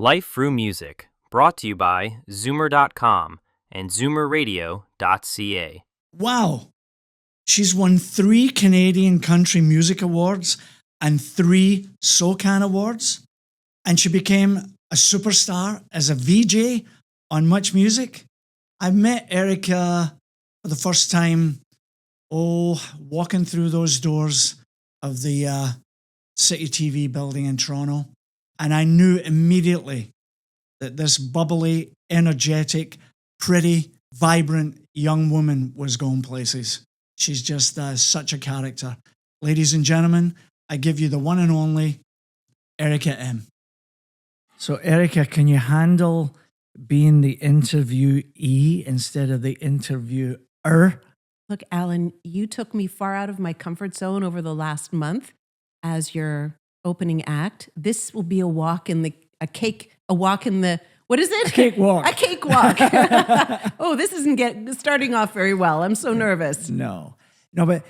Life Through Music, brought to you by Zoomer.com and ZoomerRadio.ca. Wow. She's won 3 Canadian Country Music Awards and 3 SOCAN Awards. And she became a superstar as a VJ on MuchMusic. I met Erica for the first time, walking through those doors of the CityTV building in Toronto. And I knew immediately that this bubbly, energetic, pretty, vibrant young woman was going places. She's just such a character. Ladies and gentlemen, I give you the one and only Erica M. So Erica, can you handle being the interviewee instead of the interviewer? Look, Alan, you took me far out of my comfort zone over the last month as your opening act. This will be a walk in the what is it? A cakewalk. A cakewalk. Oh, this isn't starting off very well. I'm so nervous. No, but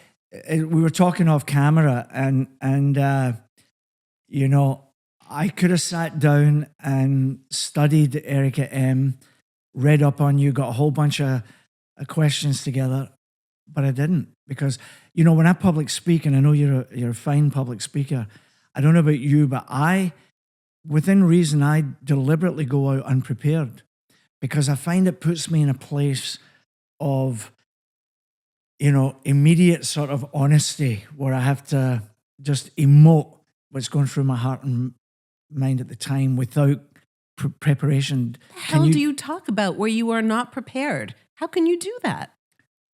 we were talking off camera, and you know, I could have sat down and studied Erica M, read up on you, got a whole bunch of questions together, but I didn't, because you know, when I public speak, and I know you're a fine public speaker. I don't know about you, but within reason, I deliberately go out unprepared, because I find it puts me in a place of, you know, immediate sort of honesty, where I have to just emote what's going through my heart and mind at the time without preparation. How do you talk about where you are not prepared? How can you do that?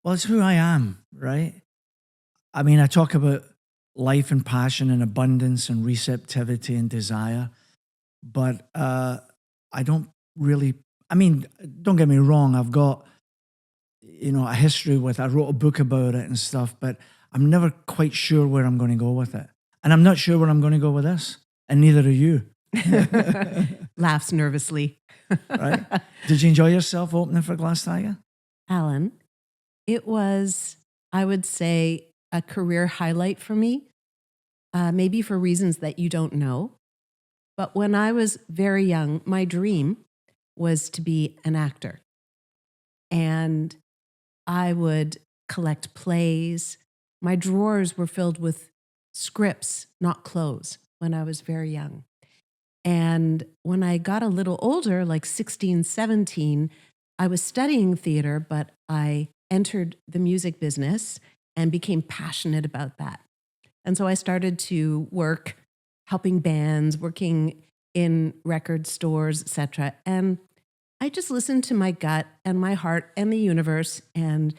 Well, it's who I am, right? I mean, I talk about life and passion and abundance and receptivity and desire. But I don't really, I mean, don't get me wrong, I've got, you know, a history I wrote a book about it and stuff, but I'm never quite sure where I'm going to go with it. And I'm not sure where I'm going to go with this. And neither are you. Laughs nervously. Right? Did you enjoy yourself opening for Glass Tiger? Alan, it was, I would say, a career highlight for me, maybe for reasons that you don't know. But when I was very young, my dream was to be an actor. And I would collect plays. My drawers were filled with scripts, not clothes, when I was very young. And when I got a little older, like 16, 17, I was studying theater, but I entered the music business and became passionate about that. And so I started to work helping bands, working in record stores, etc. And I just listened to my gut and my heart and the universe. And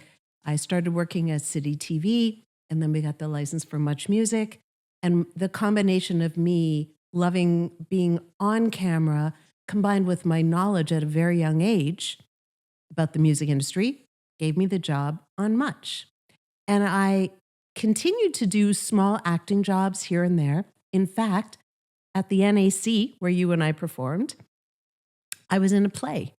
I started working at CityTV, and then we got the license for MuchMusic. And the combination of me loving being on camera, combined with my knowledge at a very young age about the music industry, gave me the job on Much. And I continued to do small acting jobs here and there. In fact, at the NAC, where you and I performed, I was in a play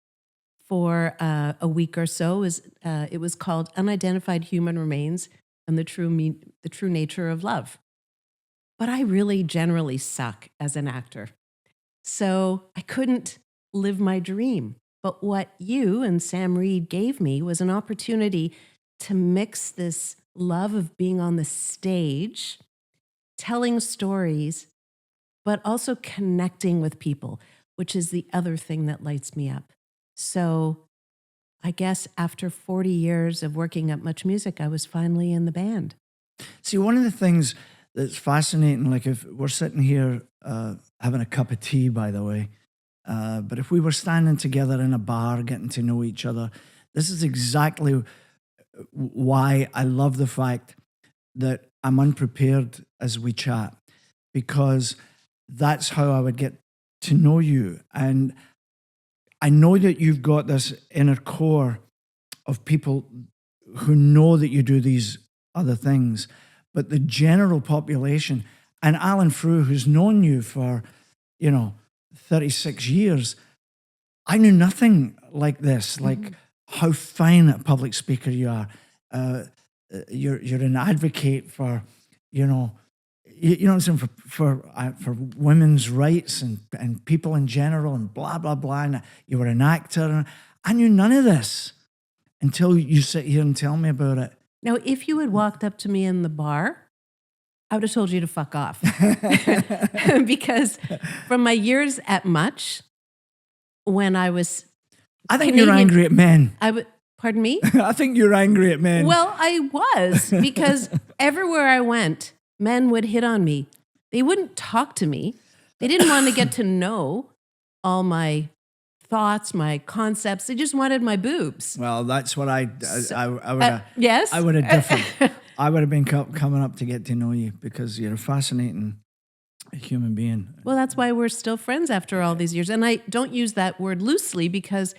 for a week or so. It was called Unidentified Human Remains and the True Nature of Love. But I really generally suck as an actor. So I couldn't live my dream. But what you and Sam Reed gave me was an opportunity to mix this love of being on the stage, telling stories, but also connecting with people, which is the other thing that lights me up. So I guess after 40 years of working at MuchMusic, I was finally in the band. See, one of the things that's fascinating, like if we're sitting here having a cup of tea, by the way, but if we were standing together in a bar, getting to know each other, this is exactly why I love the fact that I'm unprepared as we chat, because that's how I would get to know you. And I know that you've got this inner core of people who know that you do these other things, but the general population, and Alan Frew, who's known you for, 36 years, I knew nothing like this, like how fine a public speaker you are. You're an advocate for, you know what I'm saying, for women's rights and people in general and blah, blah, blah. And you were an actor. And I knew none of this until you sit here and tell me about it. Now, if you had walked up to me in the bar, I would have told you to fuck off. Because from my years at Much, when I was I think Canadian, you're angry at men. Pardon me? I think you're angry at men. Well, I was, because everywhere I went, men would hit on me. They wouldn't talk to me. They didn't want to get to know all my thoughts, my concepts. They just wanted my boobs. Well, that's what I would have. Yes? I would have different. I would have been coming up to get to know you because you're a fascinating human being. Well, that's why we're still friends after all these years. And I don't use that word loosely because,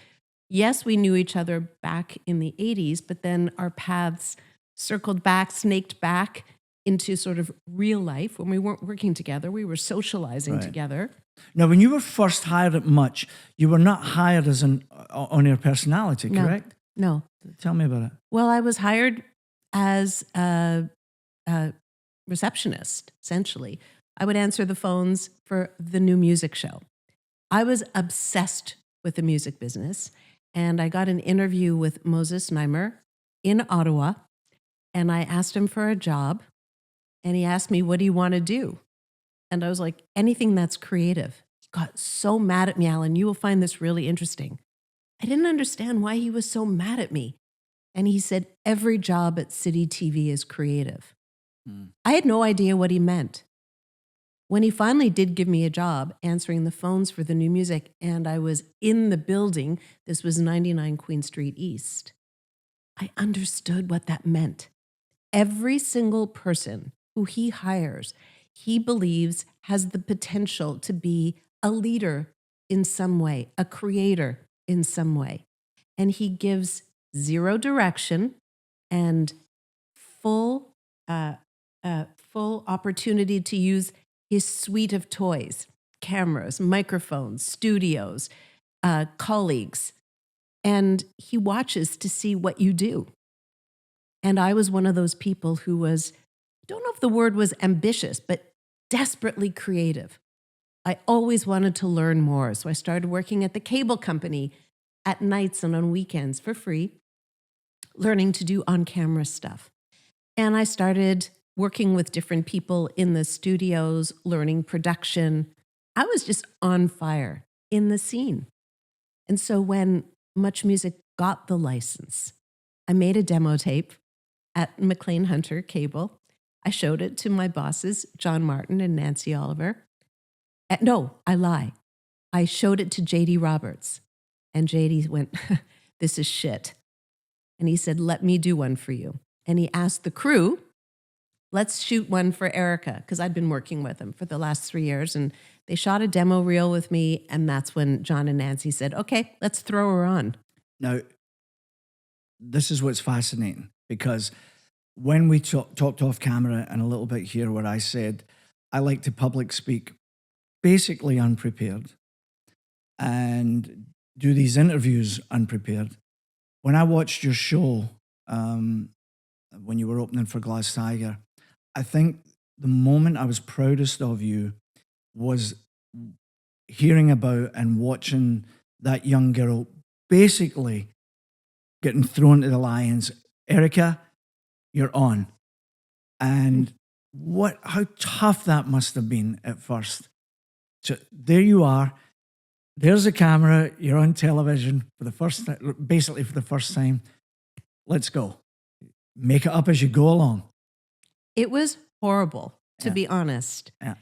yes, we knew each other back in the 80s, but then our paths circled back, snaked back into sort of real life. When we weren't working together, we were socializing together. Now, when you were first hired at Much, you were not hired as an on-air personality, correct? No. Tell me about it. Well, I was hired as a receptionist, essentially. I would answer the phones for the new music show. I was obsessed with the music business, and I got an interview with Moses Neimer in Ottawa, and I asked him for a job, and he asked me, what do you want to do? And I was like, anything that's creative. He got so mad at me, Alan. You will find this really interesting. I didn't understand why he was so mad at me. And he said, every job at CityTV is creative. I had no idea what he meant. When he finally did give me a job answering the phones for the new music, and I was in the building, this was 99 Queen Street East, I understood what that meant. Every single person who he hires, he believes has the potential to be a leader in some way, a creator in some way. And he gives zero direction and full opportunity to use his suite of toys, cameras, microphones, studios, colleagues. And he watches to see what you do. And I was one of those people who was, I don't know if the word was ambitious, but desperately creative. I always wanted to learn more. So I started working at the cable company at nights and on weekends for free, learning to do on-camera stuff. And I started working with different people in the studios, learning production. I was just on fire in the scene. And so when MuchMusic got the license, I made a demo tape at McLean Hunter Cable. I showed it to my bosses, John Martin and Nancy Oliver. No, I lie. I showed it to J.D. Roberts. And J.D. went, this is shit. And he said, let me do one for you. And he asked the crew, let's shoot one for Erica, because I'd been working with him for the last 3 years. And they shot a demo reel with me. And that's when John and Nancy said, okay, let's throw her on. Now, this is what's fascinating, because when we talked off camera and a little bit here where I said, I like to public speak basically unprepared and do these interviews unprepared. When I watched your show, when you were opening for Glass Tiger, I think the moment I was proudest of you was hearing about and watching that young girl basically getting thrown to the lions. Erica, you're on. And how tough that must have been at first. So there you are. There's a camera. You're on television for the first time, basically for the first time. Let's go. Make it up as you go along. It was horrible, to be honest. Yeah.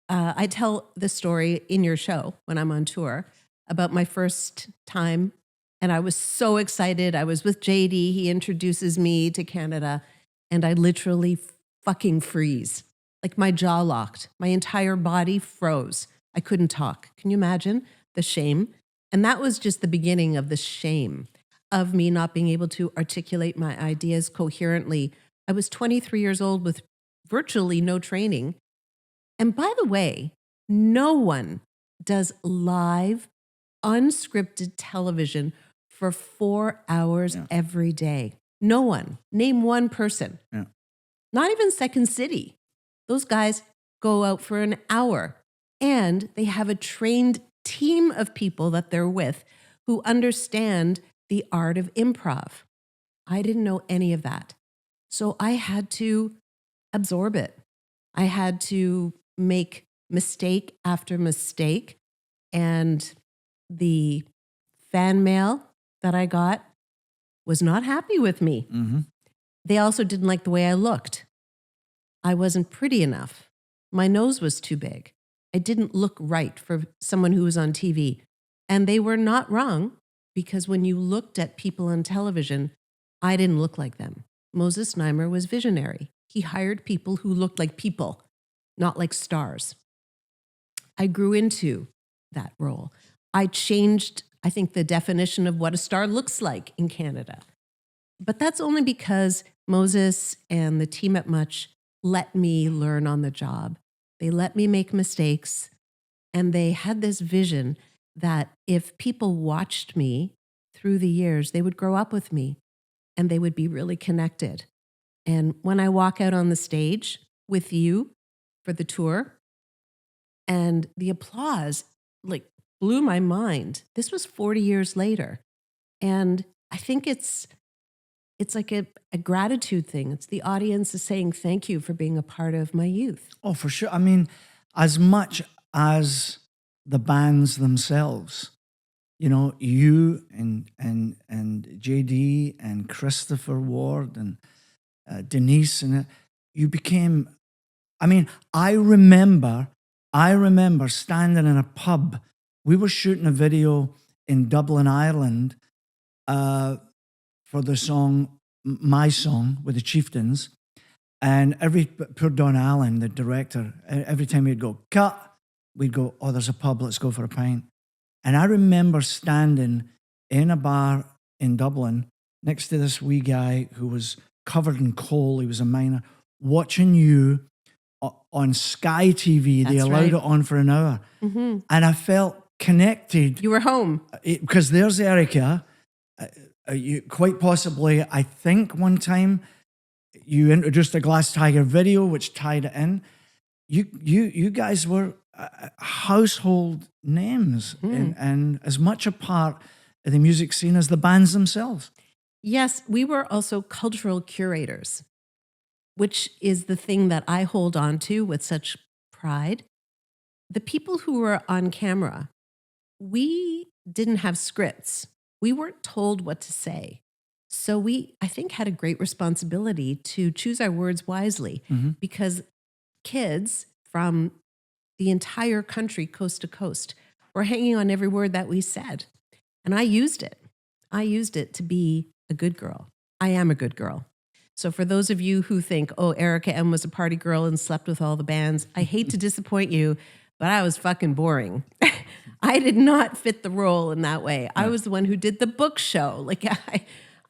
I tell the story in your show when I'm on tour about my first time, and I was so excited. I was with JD. He introduces me to Canada, and I literally fucking freeze. Like my jaw locked. My entire body froze. I couldn't talk. Can you imagine the shame? And that was just the beginning of the shame of me not being able to articulate my ideas coherently. I was 23 years old with virtually no training. And by the way, no one does live, unscripted television for 4 hours every day. No one. Name one person. Yeah. Not even Second City. Those guys go out for an hour, and they have a trained team of people that they're with who understand the art of improv. I didn't know any of that. So I had to absorb it. I had to make mistake after mistake. And the fan mail that I got was not happy with me. Mm-hmm. They also didn't like the way I looked. I wasn't pretty enough. My nose was too big. I didn't look right for someone who was on TV. And they were not wrong, because when you looked at people on television, I didn't look like them. Moses Znaimer was visionary. He hired people who looked like people, not like stars. I grew into that role. I changed, I think, the definition of what a star looks like in Canada. But that's only because Moses and the team at Much let me learn on the job. They let me make mistakes, and they had this vision that if people watched me through the years, they would grow up with me and they would be really connected. And when I walk out on the stage with you for the tour, and the applause like blew my mind. This was 40 years later. And I think it's like a gratitude thing. It's the audience is saying thank you for being a part of my youth. Oh, for sure. I mean, as much as the bands themselves, you know, you and JD and Christopher Ward and Denise, and you became, I mean, I remember standing in a pub. We were shooting a video in Dublin, Ireland, for the song, my song, with the Chieftains. And poor Don Allen, the director, every time we'd go, cut, we'd go, oh, there's a pub, let's go for a pint. And I remember standing in a bar in Dublin next to this wee guy who was covered in coal. He was a miner, watching you on Sky TV. They allowed it on for an hour. Mm-hmm. And I felt connected. You were home. Because there's Erica. You quite possibly, I think one time you introduced a Glass Tiger video, which tied it in. You guys were household names and as much a part of the music scene as the bands themselves. Yes, we were also cultural curators, which is the thing that I hold on to with such pride. The people who were on camera, we didn't have scripts. We weren't told what to say. So we, I think, had a great responsibility to choose our words wisely, because kids from the entire country, coast to coast, were hanging on every word that we said. And I used it. I used it to be a good girl. I am a good girl. So for those of you who think, oh, Erica M was a party girl and slept with all the bands, I hate to disappoint you, but I was fucking boring. I did not fit the role in that way. I was the one who did the book show. Like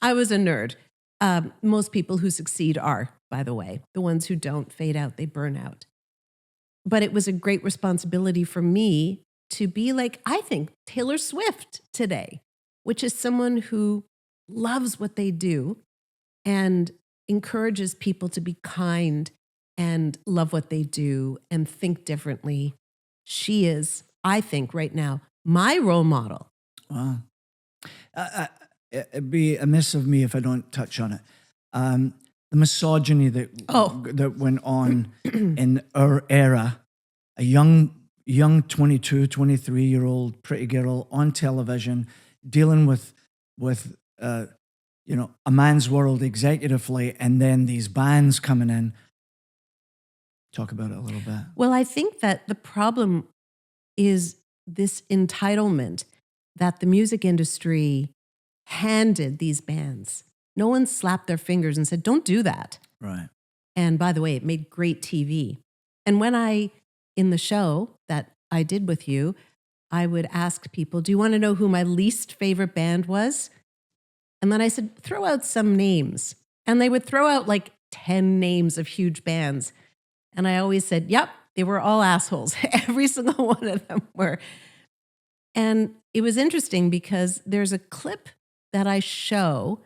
I was a nerd. Most people who succeed are, by the way. The ones who don't fade out, they burn out. But it was a great responsibility for me to be like, I think, Taylor Swift today, which is someone who loves what they do and encourages people to be kind and love what they do and think differently. She is, I think, right now, my role model. Wow. It'd be amiss of me if I don't touch on it. The misogyny that went on in our era, a young 22, 23-year-old pretty girl on television dealing with a man's world executively, and then these bands coming in. Talk about it a little bit. Well, I think that the problem is this entitlement that the music industry handed these bands. No one slapped their fingers and said, don't do that. Right. And by the way, it made great TV. And when in the show that I did with you, I would ask people, do you want to know who my least favorite band was? And then I said, throw out some names. And they would throw out like 10 names of huge bands. And I always said, yep, they were all assholes. Every single one of them were. And it was interesting because there's a clip that I show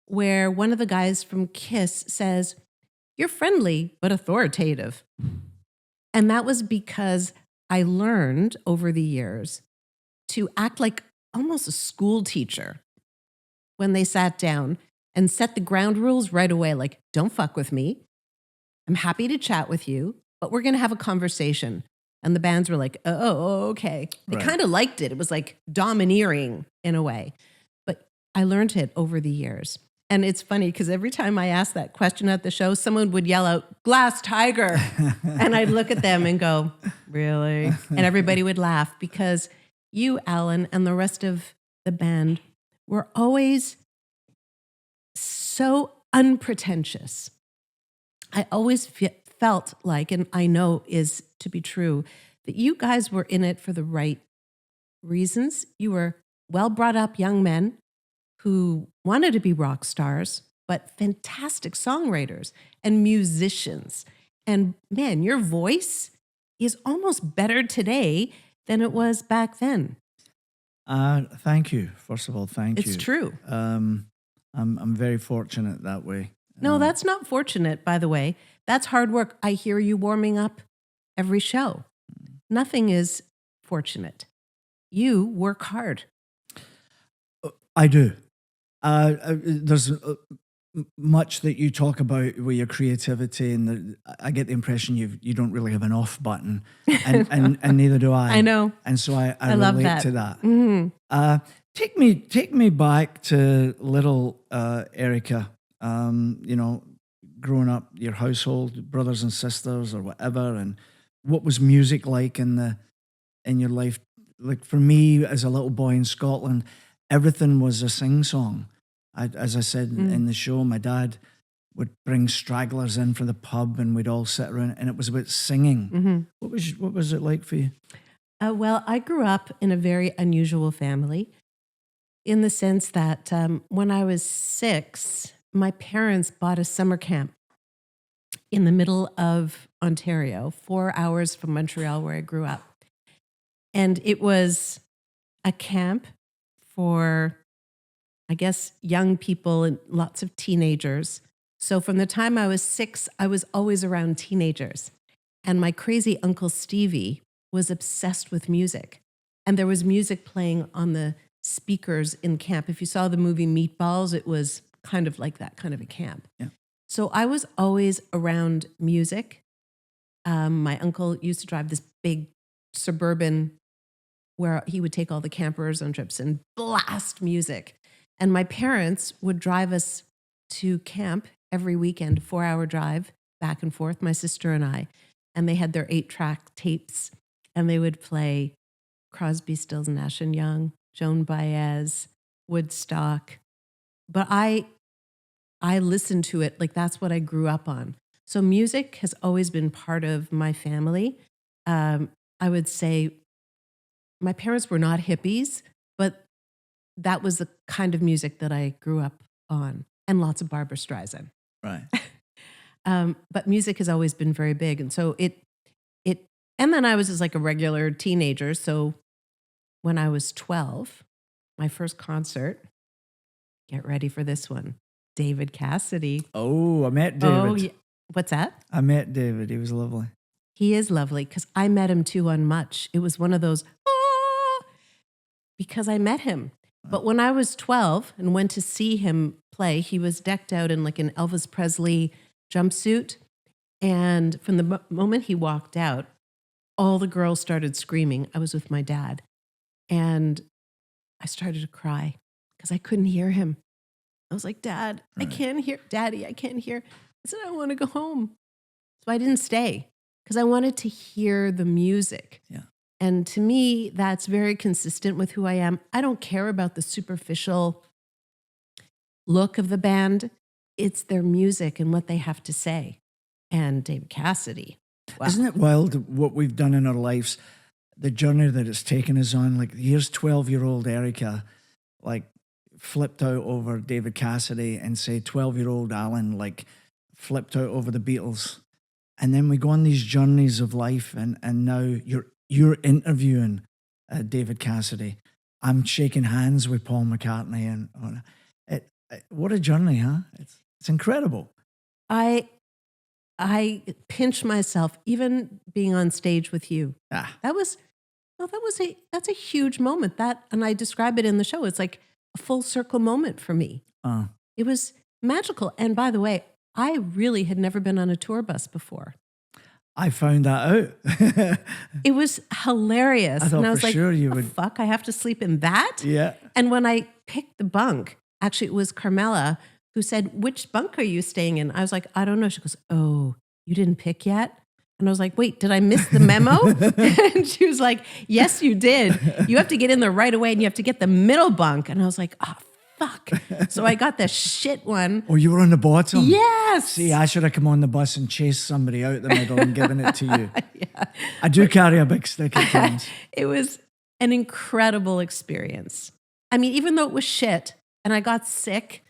where one of the guys from Kiss says, you're friendly, but authoritative. And that was because I learned over the years to act like almost a school teacher when they sat down and set the ground rules right away. Like, don't fuck with me. I'm happy to chat with you, but we're going to have a conversation. And the bands were like, oh, okay. They Right. kind of liked it. It was like domineering in a way. But I learned it over the years. And it's funny because every time I asked that question at the show, someone would yell out, "Glass Tiger." And I'd look at them and go, really? And everybody would laugh because you, Alan, and the rest of the band were always so unpretentious. I always felt like, and I know is to be true, that you guys were in it for the right reasons. You were well brought up young men who wanted to be rock stars, but fantastic songwriters and musicians. And man, your voice is almost better today than it was back then. Thank you. First of all, thank you. It's true. I'm very fortunate that way. No, that's not fortunate, by the way. That's hard work. I hear you warming up every show. Nothing is fortunate. You work hard. I do. There's much that you talk about with your creativity, and I get the impression you don't really have an off button, and neither do I. I know. And so I love relate that. to that. Mm-hmm. Take me back to little Erica. Growing up, your household, brothers and sisters, or whatever, and what was music like in your life? Like for me, as a little boy in Scotland, everything was a sing song. As I said in the show, my dad would bring stragglers in from the pub, and we'd all sit around, and it was about singing. Mm-hmm. What was it like for you? Well, I grew up in a very unusual family in the sense that when I was 6, my parents bought a summer camp in the middle of Ontario, 4 hours from Montreal, where I grew up. And it was a camp for, I guess, young people and lots of teenagers. So from the time I was 6, I was always around teenagers. And my crazy Uncle Stevie was obsessed with music. And there was music playing on the speakers in camp. If you saw the movie Meatballs, it was kind of like that kind of a camp. Yeah. So I was always around music. My uncle used to drive this big suburban where he would take all the campers on trips and blast music. And my parents would drive us to camp every weekend, 4-hour drive back and forth, my sister and I. And they had their 8-track tapes, and they would play Crosby, Stills, Nash and Young, Joan Baez, Woodstock. But I listened to it like that's what I grew up on. So music has always been part of my family. I would say my parents were not hippies, but that was the kind of music that I grew up on, and lots of Barbra Streisand. Right. But music has always been very big. And so and then I was just like a regular teenager. So when I was 12, my first concert, get ready for this one, David Cassidy. Oh, I met David. Oh, yeah. What's that? I met David. He was lovely. He is lovely because I met him too on Much. It was one of those, because I met him. But when I was 12 and went to see him play, he was decked out in like an Elvis Presley jumpsuit. And from the moment he walked out, all the girls started screaming. I was with my dad. And I started to cry because I couldn't hear him. I was like, Dad, I can't hear. Daddy, I can't hear. I said, I want to go home. So I didn't stay because I wanted to hear the music. Yeah. And to me, that's very consistent with who I am. I don't care about the superficial look of the band. It's their music and what they have to say. And David Cassidy. Wow. Isn't it wild what we've done in our lives, the journey that it's taken us on? Like, here's 12-year-old Erica, like, flipped out over David Cassidy, and say 12-year-old Alan, like, flipped out over the Beatles. And then we go on these journeys of life, and now you're interviewing David Cassidy. I'm shaking hands with Paul McCartney, and what a journey, huh? It's incredible. I pinch myself, even being on stage with you. Ah, That's a huge moment. And I describe it in the show. It's like a full circle moment for me. It was magical. And by the way, I really had never been on a tour bus before. I found that out. It was hilarious. I thought and I was for like, sure you "Oh, would. fuck, I have to sleep in that?" Yeah. And when I picked the bunk, actually it was Carmela who said, "Which bunk are you staying in?" I was like, "I don't know." She goes, "Oh, you didn't pick yet?" And I was like, "Wait, did I miss the memo?" And she was like, "Yes, you did. You have to get in there right away and you have to get the middle bunk." And I was like, "Oh, fuck." So I got the shit one. Oh, you were on the bottom? Yes. See, I should have come on the bus and chased somebody out the middle and given it to you. Yeah. I do carry a big stick at times. It was an incredible experience. I mean, even though it was shit and I got sick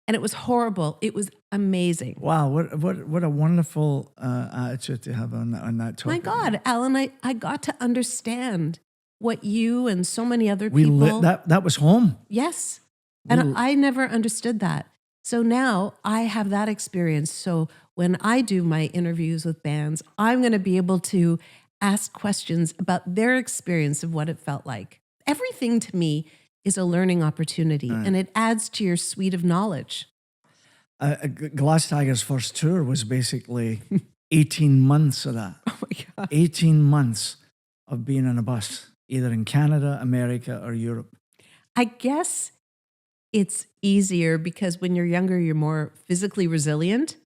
and it was horrible, it was amazing. Wow, what a wonderful attitude to have on that topic. My God, Alan, I got to understand what you and so many other people. That was home. Yes. And I never understood that. So now I have that experience. So when I do my interviews with bands, I'm going to be able to ask questions about their experience of what it felt like. Everything to me is a learning opportunity, and it adds to your suite of knowledge. Glass Tiger's first tour was basically 18 months of that. Oh my God. 18 months of being on a bus, either in Canada, America, or Europe. I guess it's easier because when you're younger, you're more physically resilient.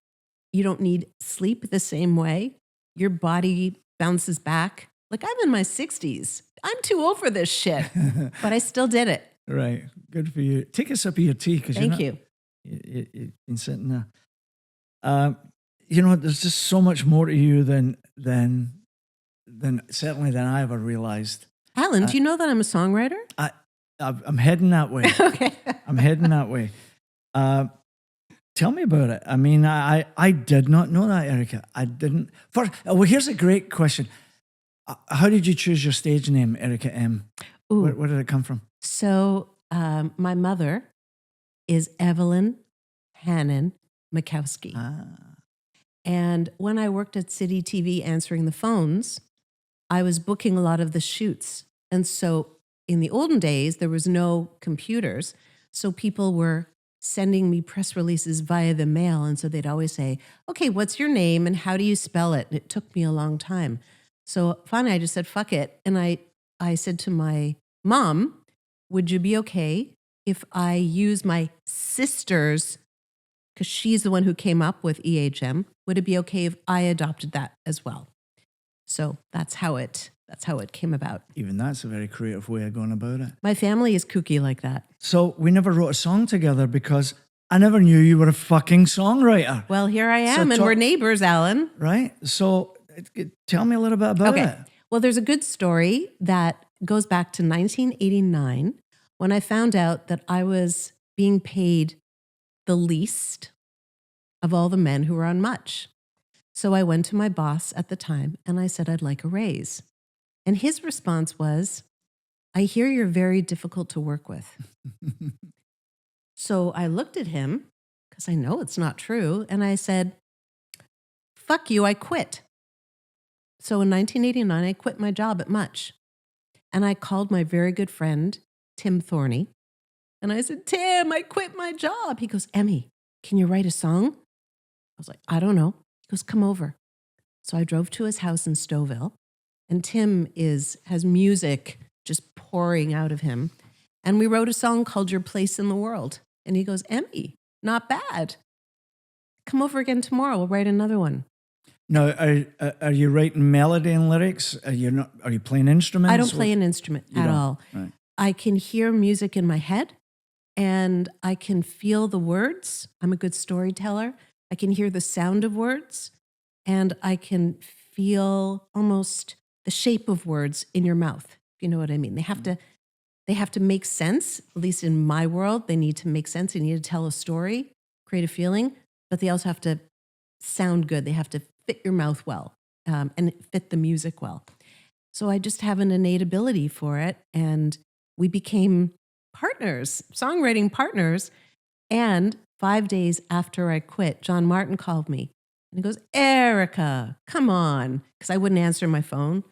You don't need sleep the same way. Your body bounces back. Like, I'm in my 60s. I'm too old for this shit, but I still did it. Right. Good for you. Take a sip of your tea. Thank you. You've been sitting there. There's just so much more to you than certainly than I ever realized. Alan, do you know that I'm a songwriter? I'm heading that way. Okay. I'm heading that way. Tell me about it. I mean, I did not know that, Erica. I didn't. Well, here's a great question. How did you choose your stage name, Erica M? Where did it come from? So my mother is Evelyn Hannon Mikowski. And when I worked at CityTV answering the phones, I was booking a lot of the shoots. And so in the olden days, there was no computers. So people were sending me press releases via the mail. And so they'd always say, "Okay, what's your name and how do you spell it?" And it took me a long time. So finally I just said, fuck it. And I said to my mom, "Would you be okay if I use my sister's," because she's the one who came up with EHM, "would it be okay if I adopted that as well?" So that's how it came about. Even that's a very creative way of going about it. My family is kooky like that. So we never wrote a song together because I never knew you were a fucking songwriter. Well, here I am, and we're neighbors, Alan. Right? So tell me a little bit about it. Well, there's a good story that goes back to 1989 when I found out that I was being paid the least of all the men who were on Much. So I went to my boss at the time and I said, "I'd like a raise." And his response was, "I hear you're very difficult to work with." So I looked at him, because I know it's not true, and I said, "Fuck you, I quit." So in 1989, I quit my job at Much. And I called my very good friend, Tim Thorney. And I said, "Tim, I quit my job." He goes, "Emmy, can you write a song?" I was like, "I don't know." He goes, "Come over." So I drove to his house in Stouffville. And Tim has music just pouring out of him. And we wrote a song called "Your Place in the World." And he goes, "Emmy, not bad. Come over again tomorrow. We'll write another one." Now, are you writing melody and lyrics? Are you playing instruments? I don't play an instrument at all. Right. I can hear music in my head and I can feel the words. I'm a good storyteller. I can hear the sound of words and I can feel almost the shape of words in your mouth. If you know what I mean. They have to make sense, at least in my world. They need to make sense. They need to tell a story, create a feeling, but they also have to sound good. They have to fit your mouth well and fit the music well. So I just have an innate ability for it. And we became partners, songwriting partners. And 5 days after I quit, John Martin called me And he goes, Erica, come on. Because I wouldn't answer my phone.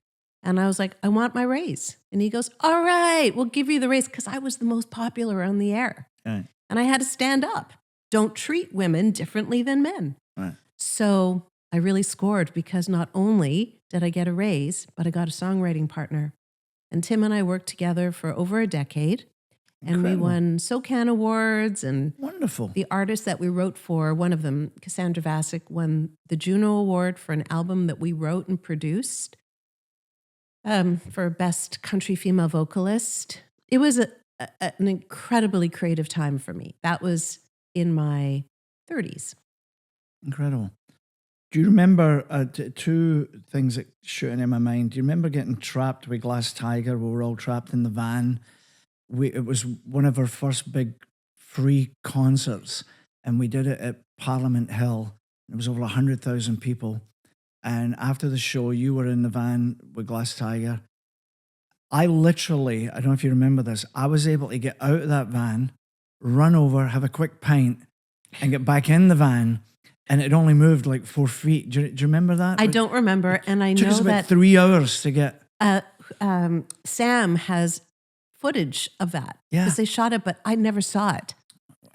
And I was like, I want my raise. And he goes, all right, we'll give you the raise. Because I was the most popular on the air. Right. And I had to stand up. Don't treat women differently than men. Right. So I really scored because not only did I get a raise, but I got a songwriting partner. And Tim and I worked together for over a decade. And we won SOCAN awards. And wonderful. The artist that we wrote for, one of them, Cassandra Vasic, won the Juno Award for an album that we wrote and produced for Best Country Female Vocalist. It was an incredibly creative time for me. That was in my 30s. Incredible. Do you remember two things that shooting in my mind? Do you remember getting trapped with Glass Tiger? We were all trapped in the van. It was one of our first big free concerts, and we did it at Parliament Hill. It was over 100,000 people. And after the show, you were in the van with Glass Tiger. I literally, I don't know if you remember this, I was able to get out of that van, run over, have a quick pint, and get back in the van. And it only moved like 4 feet. Do you remember that? I don't remember. And I It took know us about that 3 hours to get. Sam has footage of that. Yeah. Because they shot it, but I never saw it.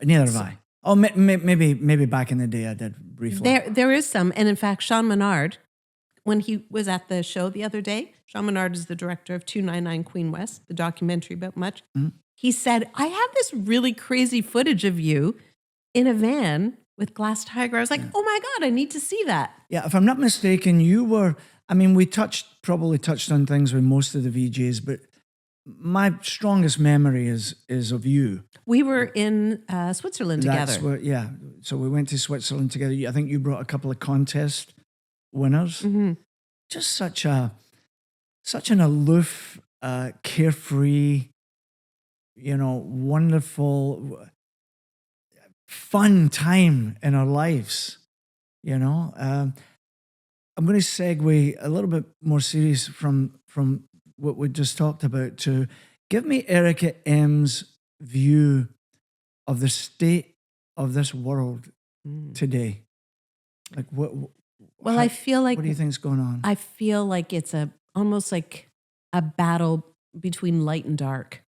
Neither have I. Oh, maybe back in the day I did briefly. There is some. And in fact, Sean Menard, when he was at the show the other day, Sean Menard is the director of 299 Queen West, the documentary about Much. Mm-hmm. He said, I have this really crazy footage of you in a van with Glass Tiger. I was like, oh my God, I need to see that. Yeah, if I'm not mistaken, you were, I mean, we probably touched on things with most of the VJs, but my strongest memory is of you. We were in Switzerland together. Yeah. So we went to Switzerland together. I think you brought a couple of contest winners. Mm-hmm. Just such an aloof, carefree, wonderful, fun time in our lives. I'm going to segue a little bit more serious from what we just talked about to give me Erica M's view of the state of this world today. Like I feel like, what do you think's going on? I feel like it's almost like a battle between light and dark.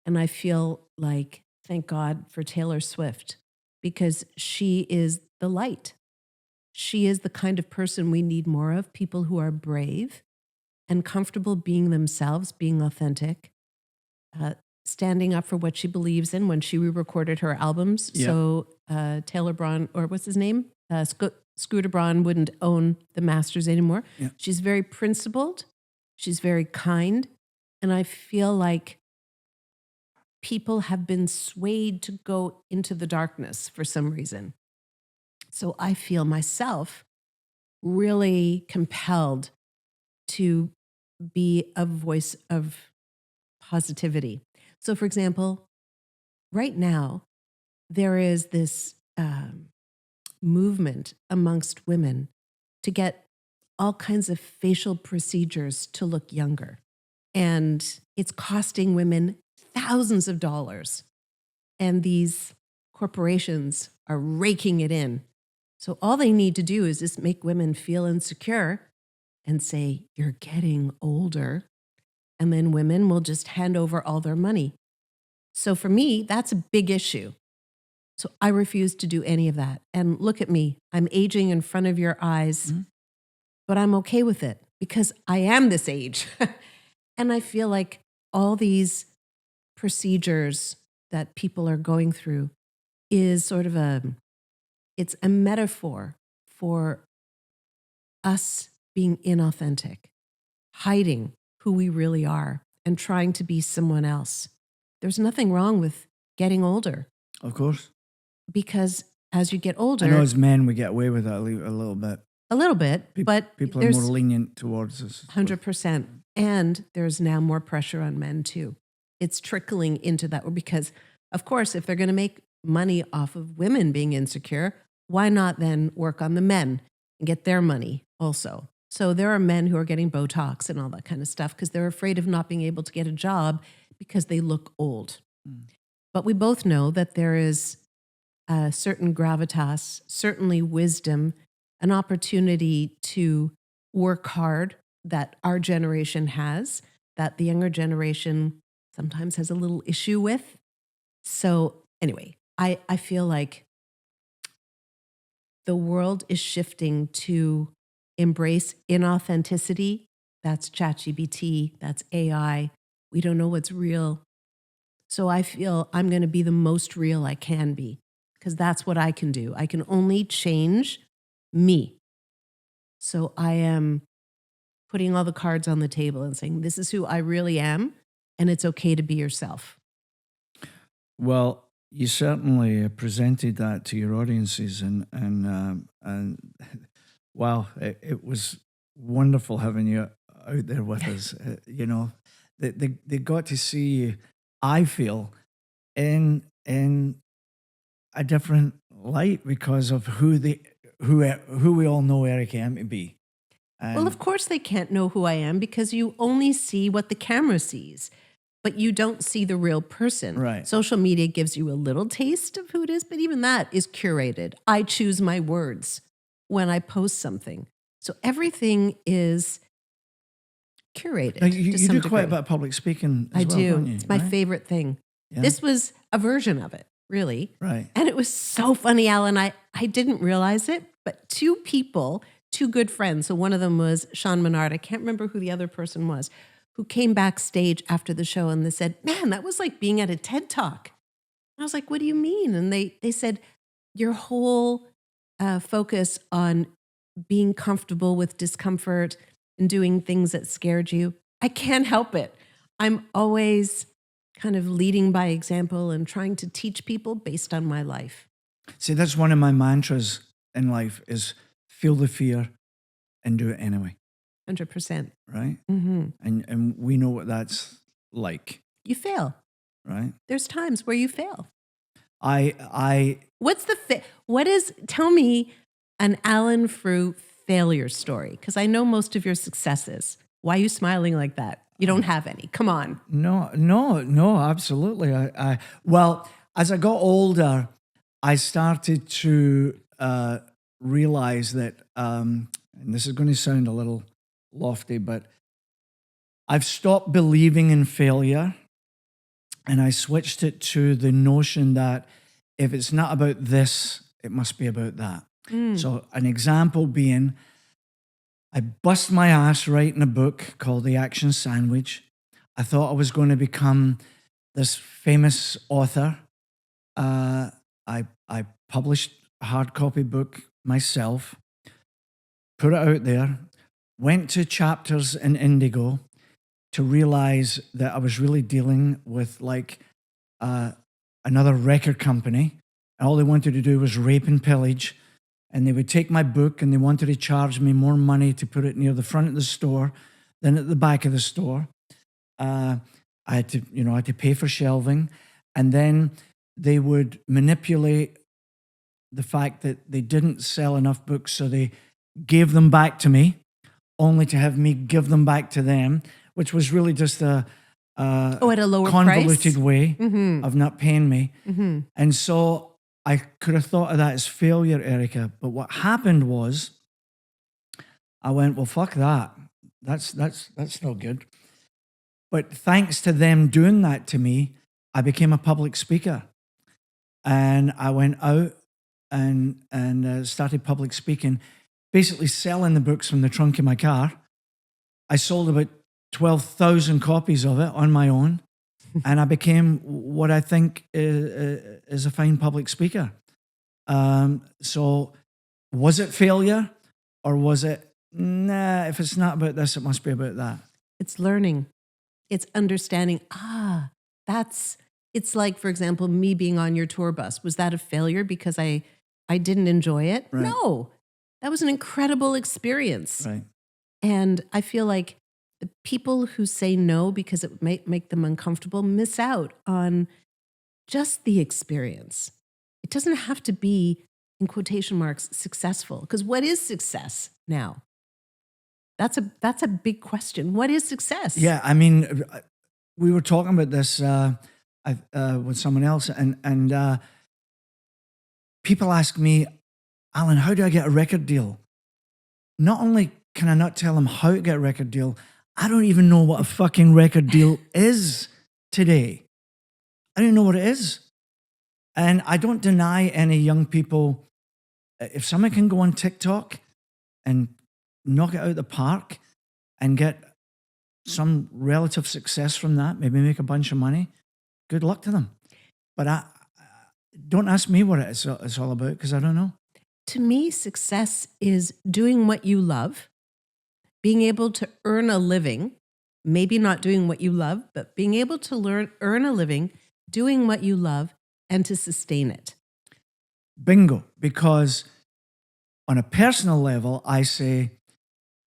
And I feel like, thank God for Taylor Swift, because she is the light. She is the kind of person we need more of, people who are brave and comfortable being themselves, being authentic, standing up for what she believes in. When she re-recorded her albums, so Taylor Braun, or what's his name? Scooter Braun wouldn't own the masters anymore. Yeah. She's very principled. She's very kind. And I feel like people have been swayed to go into the darkness for some reason. So I feel myself really compelled to be a voice of positivity. So, for example, right now, there is this movement amongst women to get all kinds of facial procedures to look younger. And it's costing women thousands of dollars. And these corporations are raking it in. So all they need to do is just make women feel insecure and say, you're getting older. And then women will just hand over all their money. So for me, that's a big issue. So I refuse to do any of that. And look at me, I'm aging in front of your eyes, but I'm okay with it because I am this age. And I feel like all these procedures that people are going through is sort of it's a metaphor for us being inauthentic, hiding who we really are and trying to be someone else. There's nothing wrong with getting older. Of course. Because as you get older... I know as men we get away with that a little bit. A little bit, but people are more lenient towards us. 100%. And there's now more pressure on men too. It's trickling into that because, of course, if they're going to make money off of women being insecure, why not then work on the men and get their money also? So there are men who are getting Botox and all that kind of stuff because they're afraid of not being able to get a job because they look old. But we both know that there is a certain gravitas, certainly wisdom, an opportunity to work hard that our generation has, that the younger generation sometimes has a little issue with. So anyway, I feel like the world is shifting to embrace inauthenticity. That's ChatGPT, that's AI. We don't know what's real. So I feel I'm going to be the most real I can be because that's what I can do. I can only change me. So I am putting all the cards on the table and saying, this is who I really am, and it's okay to be yourself. Well, you certainly presented that to your audiences, and wow, it was wonderful having you out there with us. You know, they got to see you, I feel, in a different light because of who we all know Eric M to be. Well, of course they can't know who I am because you only see what the camera sees, but you don't see the real person. Right. Social media gives you a little taste of who it is, but even that is curated. I choose my words when I post something. So everything is curated. Now, you to some do quite a degree. bit of public speaking as I well, do. don't you? It's my Right? favorite thing. Yeah. This was a version of it, really. Right. And it was so funny, Alan. I didn't realize it, but two good friends, so one of them was Sean Menard, I can't remember who the other person was, who came backstage after the show and they said, man, that was like being at a TED Talk. I was like, what do you mean? And they said, your whole focus on being comfortable with discomfort and doing things that scared you, I can't help it. I'm always kind of leading by example and trying to teach people based on my life. See, that's one of my mantras in life is feel the fear and do it anyway. 100%. Right? Mm-hmm. And we know what that's like. You fail. Right? There's times where you fail. I Tell me an Alan Frew failure story, because I know most of your successes. Why are you smiling like that? You don't have any. Come on. No, absolutely. Well, as I got older, I started to realize that, and this is going to sound a little lofty, but I've stopped believing in failure, and I switched it to the notion that if it's not about this, it must be about that. So an example being, I bust my ass writing a book called The Action Sandwich. I thought I was going to become this famous author. I published a hard copy book myself, put it out there, went to chapters in Indigo to realize that I was really dealing with like another record company. And all they wanted to do was rape and pillage. And they would take my book and they wanted to charge me more money to put it near the front of the store than at the back of the store. I had to pay for shelving. And then they would manipulate the fact that they didn't sell enough books, so they gave them back to me, only to have me give them back to them, which was really just a at a lower convoluted price? way Mm-hmm. of not paying me. Mm-hmm. And so I could have thought of that as failure, Erica. But what happened was I went, well, fuck that. That's no good. But thanks to them doing that to me, I became a public speaker. And I went out and started public speaking, basically selling the books from the trunk of my car. I sold about 12,000 copies of it on my own. And I became what I think is a fine public speaker. So was it failure, or was it, nah, if it's not about this, it must be about that? It's learning. It's understanding, it's like, for example, me being on your tour bus. Was that a failure because I didn't enjoy it? Right. No, that was an incredible experience. Right. And I feel like the people who say no because it might make them uncomfortable miss out on just the experience. It doesn't have to be, in quotation marks, successful. Because what is success now? That's a big question. What is success? Yeah, I mean, we were talking about this with someone else, and people ask me, Alan, how do I get a record deal? not only can I not tell them how to get a record deal, I don't even know what a fucking record deal is today. I don't know what it is. And I don't deny any young people, if someone can go on TikTok and knock it out of the park and get some relative success from that, maybe make a bunch of money, good luck to them. But I don't ask me what it's all about, because I don't know. To me, success is doing what you love, being able to earn a living, maybe not doing what you love, but being able to earn a living, doing what you love, and to sustain it. Bingo. Because on a personal level, I say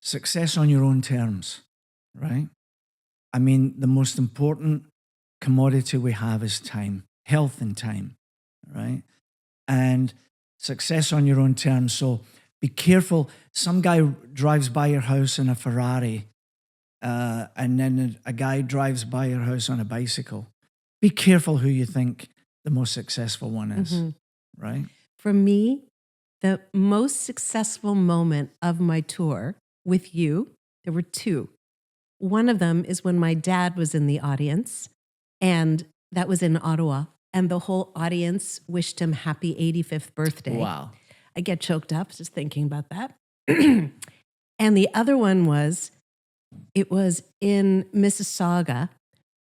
success on your own terms, right? I mean, the most important commodity we have is time, health and time, right? And success on your own terms. So be careful. Some guy drives by your house in a Ferrari, and then a guy drives by your house on a bicycle. Be careful who you think the most successful one is, right? For me, the most successful moment of my tour with you, there were two. One of them is when my dad was in the audience, and that was in Ottawa, and the whole audience wished him happy 85th birthday. Wow. I get choked up just thinking about that. And the other one was, it was in Mississauga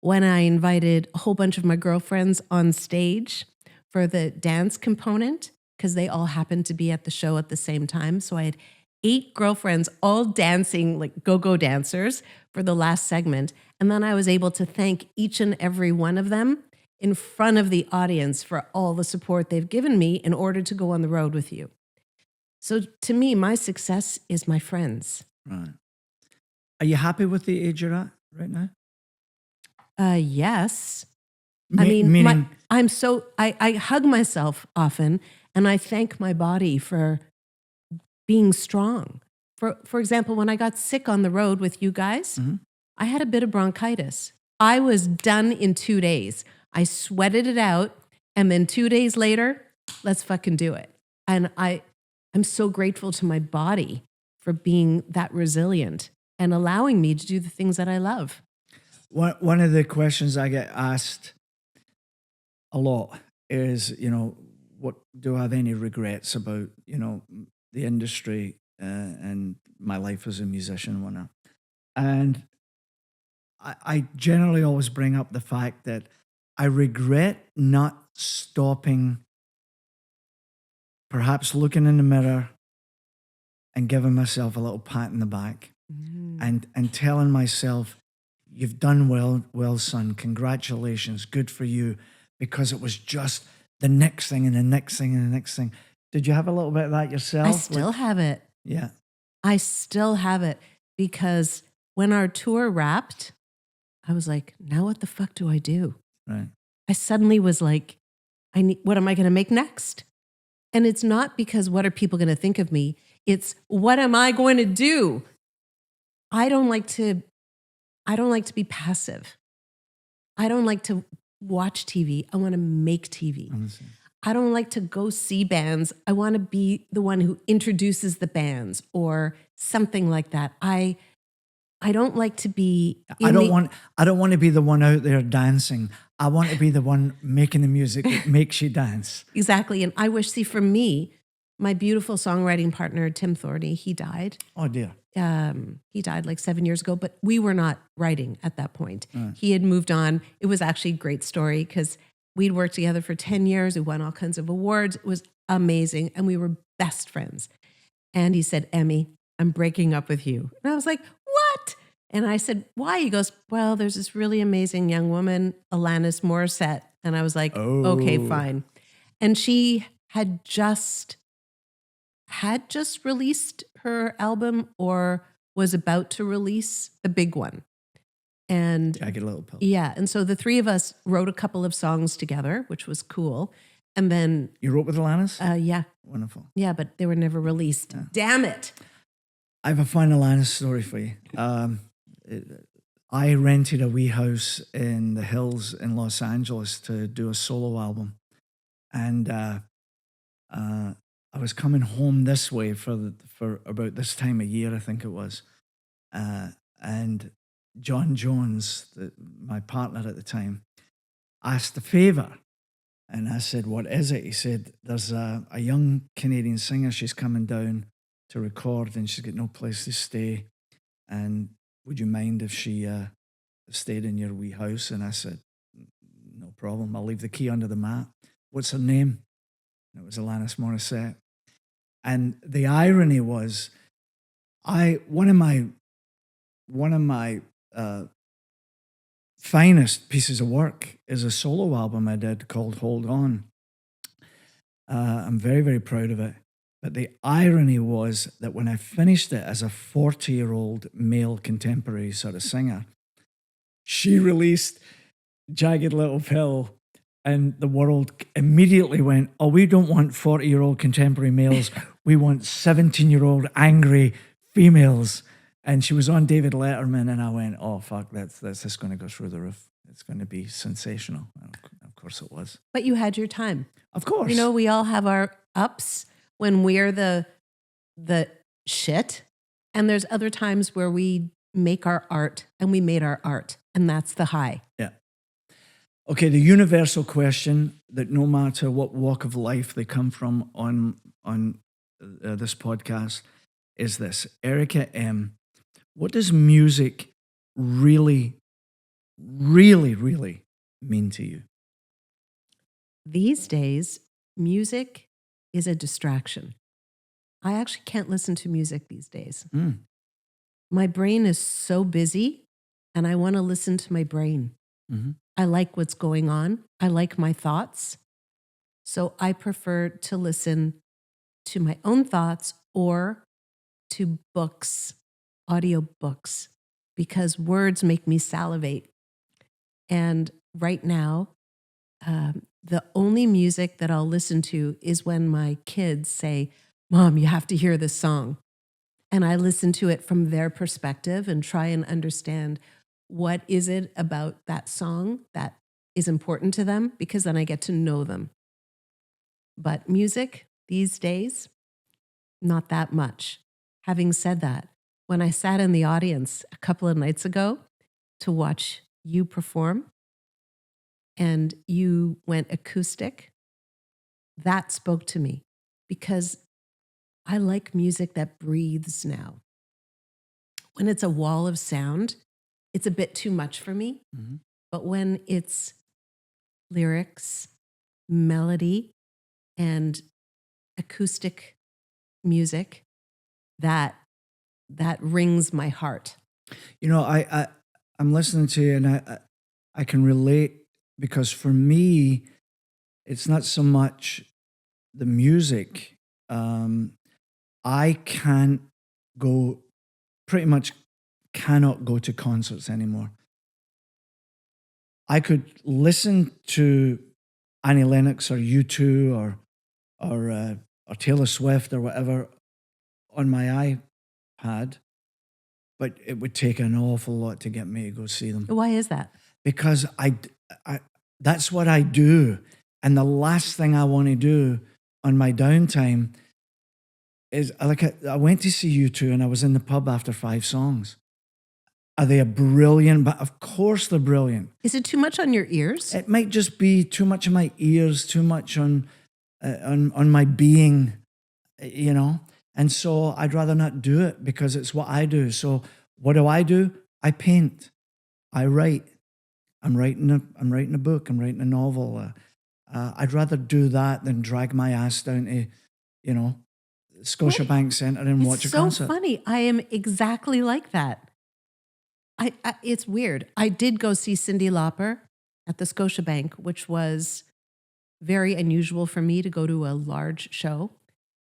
when I invited a whole bunch of my girlfriends on stage for the dance component, because they all happened to be at the show at the same time. So I had 8 girlfriends all dancing like go-go dancers for the last segment. And then I was able to thank each and every one of them in front of the audience for all the support they've given me in order to go on the road with you. So to me, my success is my friends. Right. Are you happy with the age you're at right now? Yes. I hug myself often, and I thank my body for being strong. For example, when I got sick on the road with you guys, I had a bit of bronchitis. I was done in 2 days. I sweated it out, and then 2 days later, let's fucking do it. And I'm so grateful to my body for being that resilient and allowing me to do the things that I love. One of the questions I get asked a lot is, what do I have any regrets about, the industry and my life as a musician and whatnot. And I generally always bring up the fact that I regret not stopping, perhaps looking in the mirror and giving myself a little pat in the back and telling myself, you've done well, son. Congratulations. Good for you. Because it was just the next thing and the next thing and the next thing. Did you have a little bit of that yourself? I still have it. Yeah. I still have it, because when our tour wrapped, I was like, now what the fuck do I do? Right. I suddenly was like, what am I going to make next? And it's not because what are people going to think of me? It's what am I going to do? I don't like to be passive. I don't like to watch TV. I want to make TV. Honestly. I don't like to go see bands. I want to be the one who introduces the bands or something like that. I don't like to be. I don't want to be the one out there dancing. I want to be the one making the music that makes you dance. Exactly. And I wish, for me, my beautiful songwriting partner, Tim Thorney, he died. Oh, dear. He died like 7 years ago, but we were not writing at that point. Right. He had moved on. It was actually a great story because we'd worked together for 10 years. We won all kinds of awards. It was amazing. And we were best friends. And he said, Emmy, I'm breaking up with you. And I was like, what? And I said, why? He goes, well, there's this really amazing young woman, Alanis Morissette. And I was like, okay, fine. And she had just released her album or was about to release the big one. And I get a little pill. Yeah. And so the three of us wrote a couple of songs together, which was cool. And then you wrote with Alanis? Yeah. Wonderful. Yeah, but they were never released. Yeah. Damn it. I have a fun Alanis story for you. I rented a wee house in the hills in Los Angeles to do a solo album. And a I was coming home this way for about this time of year, I think it was, and John Jones, my partner at the time, asked a favor. And I said, what is it? He said, there's a young Canadian singer. She's coming down to record and she's got no place to stay. And would you mind if she stayed in your wee house? And I said, no problem. I'll leave the key under the mat. What's her name? And it was Alanis Morissette. And the irony was, one of my finest pieces of work is a solo album I did called Hold On. I'm very, very proud of it. But the irony was that when I finished it as a 40-year-old male contemporary sort of singer, she released Jagged Little Pill, and the world immediately went, oh, we don't want 40-year-old contemporary males. We want 17-year-old angry females. And she was on David Letterman, and I went, oh, fuck, that's just going to go through the roof. It's going to be sensational. Of course it was. But you had your time. Of course. You know, we all have our ups when we're the shit. And there's other times where we make our art, and we made our art. And that's the high. Yeah. Okay, the universal question that no matter what walk of life they come from on this podcast is this. Erica M., what does music really, really, really mean to you? These days, music is a distraction. I actually can't listen to music these days. My brain is so busy, and I want to listen to my brain. Mm-hmm. I like what's going on. I like my thoughts. So I prefer to listen to my own thoughts or to books, audio books, because words make me salivate. And right now, the only music that I'll listen to is when my kids say, Mom, you have to hear this song. And I listen to it from their perspective and try and understand what is it about that song that is important to them, because then I get to know them. But music these days, not that much. Having said that, when I sat in the audience a couple of nights ago to watch you perform and you went acoustic, that spoke to me because I like music that breathes now. When it's a wall of sound, it's a bit too much for me. Mm-hmm. But when it's lyrics, melody, and acoustic music, that rings my heart. You know, I'm listening to you, and I can relate, because for me, it's not so much the music. I pretty much cannot go to concerts anymore. I could listen to Annie Lennox or U2 or Taylor Swift or whatever on my iPad, but it would take an awful lot to get me to go see them. Why is that? Because I that's what I do. And the last thing I want to do on my downtime is, like, I went to see U2 and I was in the pub after 5 songs. Are they brilliant? But of course they're brilliant. Is it too much on your ears? It might just be too much on my ears, too much on my being, you know. And so I'd rather not do it because it's what I do. So what do? I paint. I write. I'm writing a book. I'm writing a novel. I'd rather do that than drag my ass down to, you know, Scotiabank Centre and watch a concert. It's so funny. I am exactly like that. It's weird. I did go see Cyndi Lauper at the Scotiabank, which was very unusual for me to go to a large show.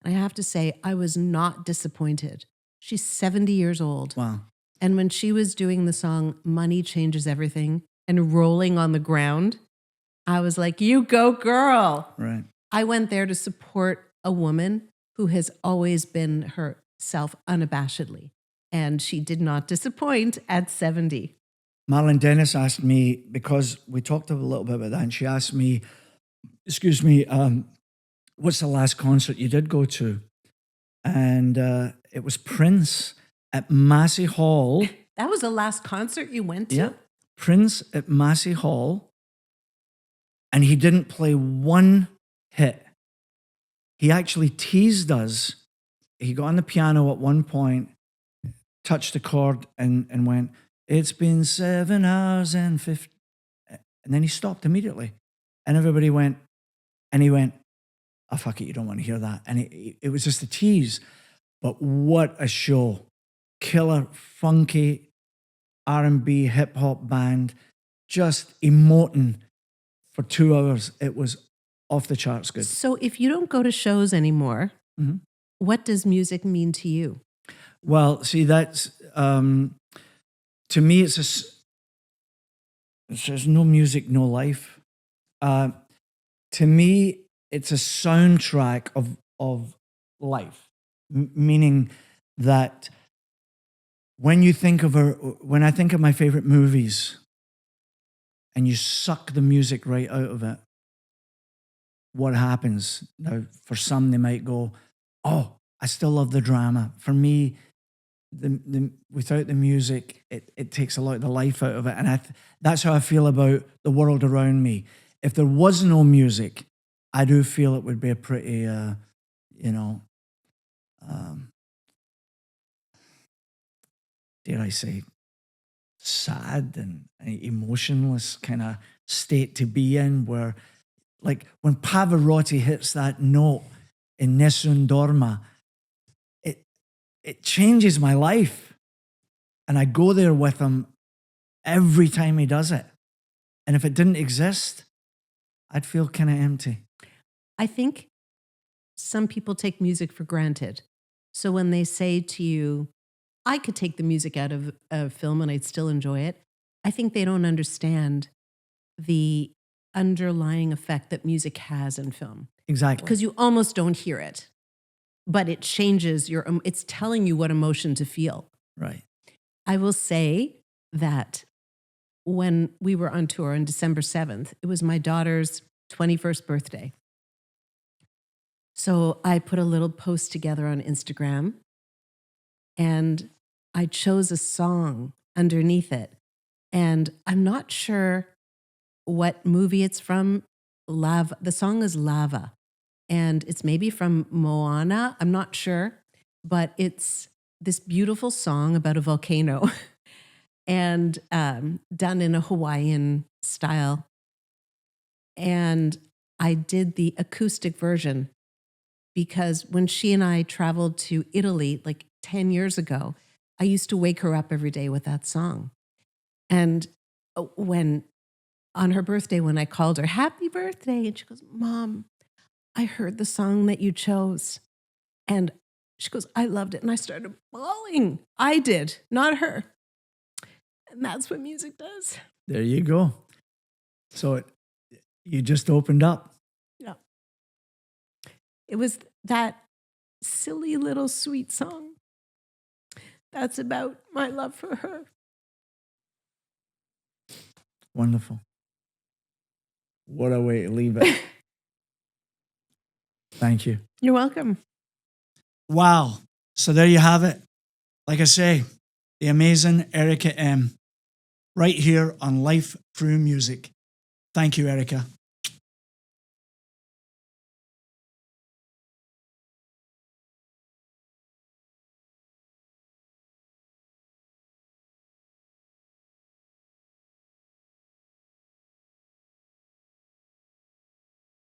And I have to say, I was not disappointed. She's 70 years old. Wow. And when she was doing the song Money Changes Everything and rolling on the ground, I was like, you go, girl. Right. I went there to support a woman who has always been herself unabashedly. And she did not disappoint at 70. Marlon Dennis asked me, because we talked a little bit about that, and she asked me, what's the last concert you did go to? And it was Prince at Massey Hall. That was the last concert you went to? Yeah, Prince at Massey Hall. And he didn't play one hit. He actually teased us. He got on the piano at one point, touched a chord and went, "It's been 7 hours and 50. And then he stopped immediately. And everybody went, and he went, "Oh, fuck it, you don't want to hear that." And it was just a tease. But what a show. Killer, funky, R&B, hip-hop band, just emoting for 2 hours. It was off the charts good. So if you don't go to shows anymore, Mhm. what does music mean to you? Well, see, that's, to me, there's no music, no life. To me, it's a soundtrack of life, meaning that when I think of my favorite movies and you suck the music right out of it, what happens? Now, for some, they might go, "Oh, I still love the drama." For me, without the music, it takes a lot of the life out of it. And that's how I feel about the world around me. If there was no music, I do feel it would be a pretty, dare I say, sad and emotionless kind of state to be in, where, like, when Pavarotti hits that note in Nessun Dorma, it changes my life. And I go there with him every time he does it. And if it didn't exist, I'd feel kind of empty. I think some people take music for granted. So when they say to you, "I could take the music out of a film and I'd still enjoy it," I think they don't understand the underlying effect that music has in film. Exactly. Because you almost don't hear it, but it changes it's telling you what emotion to feel. Right. I will say that when we were on tour on December 7th, it was my daughter's 21st birthday. So I put a little post together on Instagram and I chose a song underneath it. And I'm not sure what movie it's from. Lava. The song is Lava. And it's maybe from Moana. I'm not sure. But it's this beautiful song about a volcano and done in a Hawaiian style. And I did the acoustic version because when she and I traveled to Italy like 10 years ago, I used to wake her up every day with that song. And when on her birthday, when I called her, "Happy birthday," and she goes, "Mom, I heard the song that you chose." And she goes, "I loved it." And I started bawling. I did, not her. And that's what music does. There you go. So you just opened up. Yeah. It was that silly little sweet song. That's about my love for her. Wonderful. What a way to leave it. Thank you. You're welcome. Wow. So there you have it. Like I say, the amazing Erica M. right here on Life Through Music. Thank you, Erica.